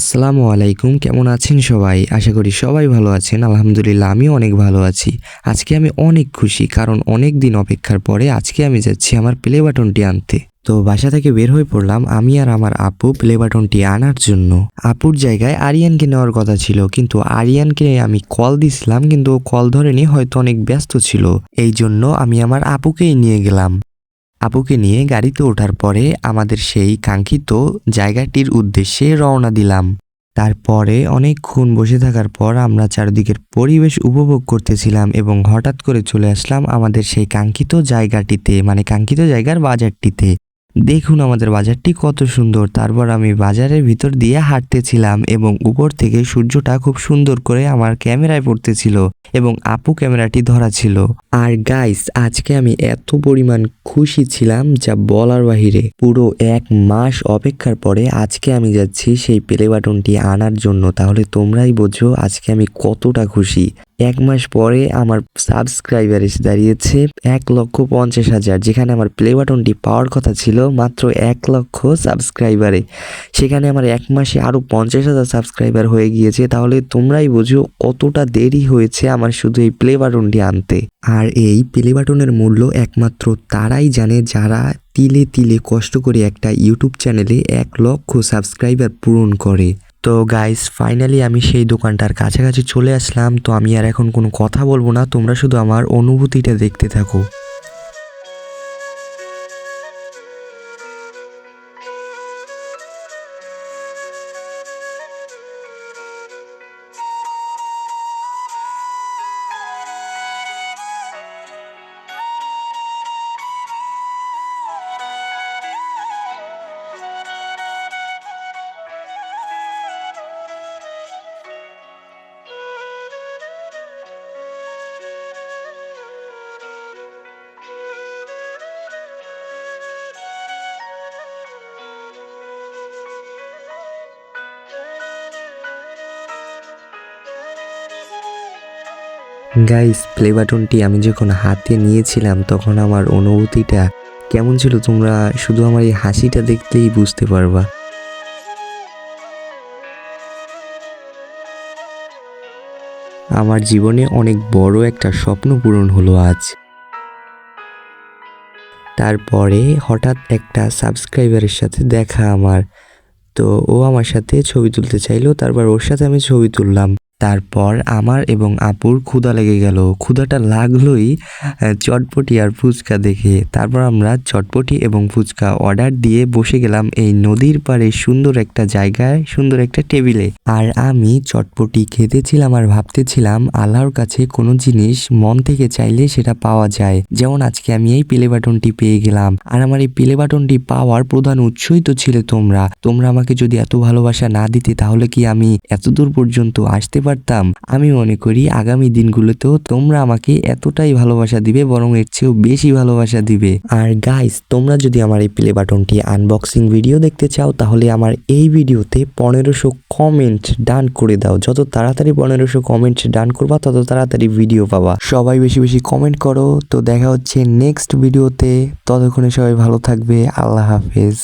আসসালামু আলাইকুম, কেমন আছেন সবাই? আশা করি সবাই ভালো আছেন। আলহামদুলিল্লাহ আমিও অনেক ভালো আছি। আজকে আমি অনেক খুশি, কারণ অনেক দিন অপেক্ষার পরে আজকে আমি যাচ্ছি আমার প্লে বাটনটি আনতে। তো বাসা থেকে বের হয়ে পড়লাম আমি আর আমার আপু প্লে বাটনটি আনার জন্য। আপুর জায়গায় আরিয়ানকে নেওয়ার কথা ছিল, কিন্তু আরিয়ানকে আমি কল দিছিলাম, কিন্তু ও কল ধরেনি, হয়তো অনেক ব্যস্ত ছিল। এই জন্য আমি আমার আপুকেই নিয়ে গেলাম। আপুকে নিয়ে গাড়িতে ওঠার পরে আমাদের সেই কাঙ্ক্ষিত জায়গাটির উদ্দেশ্যে রওনা দিলাম। তারপরে অনেকক্ষণ বসে থাকার পর আমরা চারদিকের পরিবেশ উপভোগ করতেছিলাম এবং হঠাৎ করে চলে আসলাম আমাদের সেই কাঙ্ক্ষিত জায়গাটিতে, মানে কাঙ্ক্ষিত জায়গার বাজারটিতে। দেখুন আমাদের বাজারটি কত সুন্দর। তারপর আমি বাজারের ভিতর দিয়ে হাঁটতেছিলাম এবং উপর থেকে সূর্যটা খুব সুন্দর করে আমার ক্যামেরায় পড়তেছিল এবং আপু ক্যামেরাটি ধরা ছিল। আর গাইস, আজকে আমি এত পরিমাণ খুশি ছিলাম যা বলার বাহিরে। পুরো 1 মাস অপেক্ষার পরে আজকে আমি যাচ্ছি সেই প্লে বাটনটি আনার জন্য। তাহলে তোমরাই বোঝো আজকে আমি কতটা খুশি। 1 মাস পরে আমার সাবস্ক্রাইবার এসে দাঁড়িয়েছে 1,50,000, যেখানে আমার প্লে বাটনটি পাওয়ার কথা ছিল মাত্র 1 লক্ষ সাবস্ক্রাইবারে। সেখানে আমার 1 মাসে আরও 50,000 সাবস্ক্রাইবার হয়ে গিয়েছে। তাহলে তোমরাই বোঝো কতটা দেরি হয়েছে আমার শুধু এই প্লে বাটনটি আনতে। আর এই প্লে বাটনের মূল্য একমাত্র তারাই জানে যারা তিলে তিলে কষ্ট করে একটা ইউটিউব চ্যানেলে 1 লক্ষ সাবস্ক্রাইবার পূরণ করে। তো গাইস, ফাইনালি আমি সেই দোকানটার কাছাকাছি চলে আসলাম। তো আমি আর এখন কোনো কথা বলবো না, তোমরা শুধু আমার অনুভূতিটা দেখতে থাকো। গাইস, প্লে বাটনটি আমি যখন হাতে নিয়েছিলাম তখন আমার অনুভূতিটা কেমন ছিল তোমরা শুধু আমার এই হাসিটা দেখলেই বুঝতে পারবা। আমার জীবনে অনেক বড় একটা স্বপ্ন পূরণ হলো আজ। তারপরে হঠাৎ একটা সাবস্ক্রাইবারের সাথে দেখা আমার। তো ও আমার সাথে ছবি তুলতে চাইলো, তারপর ওর সাথে আমি ছবি তুললাম। তারপর আমার এবং আপুর ক্ষুধা লেগে গেল। ক্ষুধাটা লাগলোই চটপটি আর ফুচকা দেখে। তারপর আমরা চটপটি এবং ফুচকা অর্ডার দিয়ে বসে গেলাম এই নদীর পাড়ে সুন্দর একটা জায়গায়, সুন্দর একটা টেবিলে। আর আমি চটপটি খেতেছিলাম আর ভাবতেছিলাম আল্লাহর কাছে কোনো জিনিস মন থেকে চাইলে সেটা পাওয়া যায়। যেমন আজকে আমি এই প্লে বাটনটি পেয়ে গেলাম। আর আমার এই প্লে বাটনটি পাওয়ার প্রধান উৎসই তো ছিলে তোমরা। আমাকে যদি এত ভালোবাসা না দিতে তাহলে কি আমি এত দূর পর্যন্ত আসতে পারতাম? আমি মনে করি আগামী দিনগুলোতেও তোমরা আমাকে এতটাই ভালোবাসা দিবে, বরং এর চেয়েও বেশি ভালোবাসা দিবে। আর গাইস, তোমরা যদি আমার এই প্লে বাটনটি আনবক্সিং ভিডিও দেখতে চাও তাহলে আমার এই ভিডিওতে 1500 কমেন্ট ডান করে দাও। যত তাড়াতাড়ি 1500 কমেন্ট ডান করবা তত তাড়াতাড়ি ভিডিও পাবা। সবাই বেশি বেশি কমেন্ট করো। তো দেখা হচ্ছে নেক্সট ভিডিওতে। ততক্ষণে সবাই ভালো থাকবে। আল্লাহ হাফেজ।